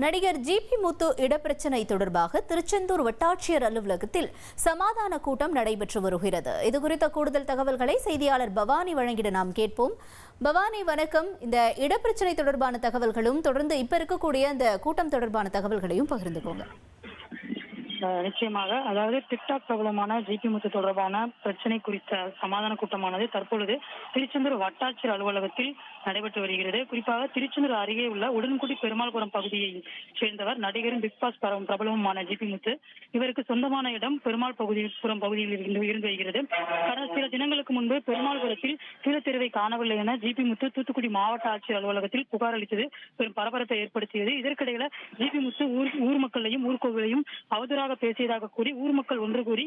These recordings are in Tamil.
நடிகர் ஜிபி முத்து இடப்பிரச்சனை தொடர்பாக திருச்செந்தூர் வட்டாட்சியர் அலுவலகத்தில் சமாதான கூட்டம் நடைபெற்று வருகிறது. இதுகுறித்த கூடுதல் தகவல்களை செய்தியாளர் பவானி வழங்கிட நாம் கேட்போம். பவானி, வணக்கம். இந்த இடப்பிரச்சனை தொடர்பான தகவல்களும் தொடர்ந்து இப்ப இருக்கக்கூடிய இந்த கூட்டம் தொடர்பான தகவல்களையும் பகிர்ந்துக்கோங்க. நிச்சயமாக, அதாவது டிக்டாக் பிரபலமான ஜிபி முத்து தொடர்பான பிரச்சனை குறித்த சமாதான கூட்டமானது தற்பொழுது திருச்செந்தூர் வட்டாட்சியர் அலுவலகத்தில் நடைபெற்று வருகிறது. குறிப்பாக திருச்செந்தூர் அருகே உள்ள உடன்குடி பெருமாள்புரம் பகுதியை சேர்ந்தவர் நடிகரும் பிக் பாஸ் பிரபலமுமான ஜிபி முத்து. இவருக்கு சொந்தமான இடம் பெருமாள்புரம் பகுதியில் இருந்து வருகிறது. கடந்த சில தினங்களுக்கு முன்பு பெருமாள்புரத்தில் கீழத்தெருவை காணவில்லை என ஜிபி முத்து தூத்துக்குடி மாவட்ட ஆட்சியர் அலுவலகத்தில் புகார் அளித்தது பெரும் பரபரப்பை ஏற்படுத்தியது. இதற்கிடையில ஜிபி முத்து ஊர் மக்களையும் ஊர்கோவிலையும் அவதூறாக பேசியதாக கூறி ஊர் மக்கள் ஒன்று கூறி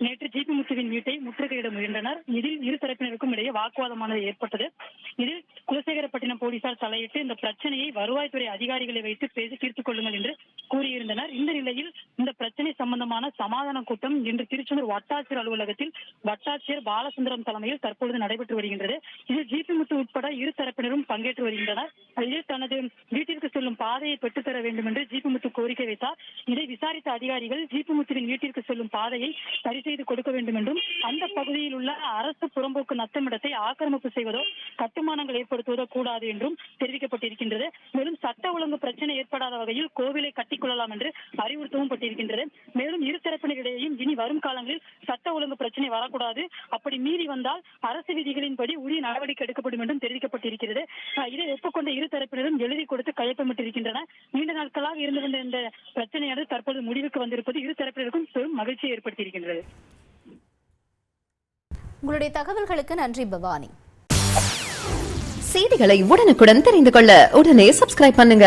நேற்று ஜிபி முத்துவின் வீட்டை முற்றுகையிட முயன்றனர். இதில் இரு தரப்பினருக்கும் இடையே வாக்குவாதமானது ஏற்பட்டது. இதில் குலசேகரப்பட்டினம் போலீசார் தலையிட்டு இந்த பிரச்சனையை வருவாய்த்துறை அதிகாரிகளை வைத்து பேசி தீர்த்துக் கொள்ளுங்கள் என்று கூறியிருந்தனர். இந்த நிலையில் இந்த பிரச்சனை சம்பந்தமான சமாதான கூட்டம் இன்று திருச்செந்தூர் வட்டாட்சியர் அலுவலகத்தில் வட்டாட்சியர் பாலசுந்தரம் தலைமையில் தற்பொழுது நடைபெற்று வருகின்றது. இதில் ஜிபி முத்து உட்பட இரு தரப்பினரும் பங்கேற்று வருகின்றனர். இதில் தனது வீட்டிற்கு செல்லும் பாதையை பெற்றுத்தர வேண்டும் என்று ஜிபி முத்து கோரிக்கை வைத்தார். இதை விசாரித்த அதிகாரிகள் ஜிபி முத்துவின் வீட்டிற்கு செல்லும் பாதையை சரி செய்து கொடுக்க வேண்டும் என்றும் அந்த பகுதியில் உள்ள அரசு புறம்போக்கு நத்தமிடத்தை ஆக்கிரமிப்பு செய்வதோ கட்டுமானங்கள் ஏற்படுத்துவதோ கூடாது என்றும் தெரிவிக்கப்பட்டிருக்கின்றது. மேலும் சட்ட ஒழுங்கு பிரச்சனை ஏற்படாத வகையில் கோவிலை கட்டிக்கொள்ளலாம் என்று அறிவுறுத்தவும் பட்டிருக்கின்றது. மேலும் இரு தரப்பினரிடையும் இனி வரும் காலங்களில் சட்ட ஒழுங்கு பிரச்சனை வரக்கூடாது, அப்படி மீறி வந்தால் அரசு விதிகளின்படி உரிய நடவடிக்கை எடுக்கப்படும் என்றும் தெரிவிக்கப்பட்டிருக்கிறது. இதை ஒப்புக்கொண்ட இரு தரப்பினரும் எழுதி கொடுத்து கையொப்பமிட்டிருக்கின்றன. நீண்ட நாட்களாக இருந்து வந்த இந்த பிரச்சனையானது தற்போது முடிவுக்கு வந்திருப்பது இரு தரப்பினருக்கும் பெரும் மகிழ்ச்சியை ஏற்படுத்தியிருக்கின்றது. உங்களுடைய தகவல்களுக்கு நன்றி பவானி. செய்திகளை உடனுக்குடன் தெரிந்து கொள்ள உடனே சப்ஸ்கிரைப் பண்ணுங்க.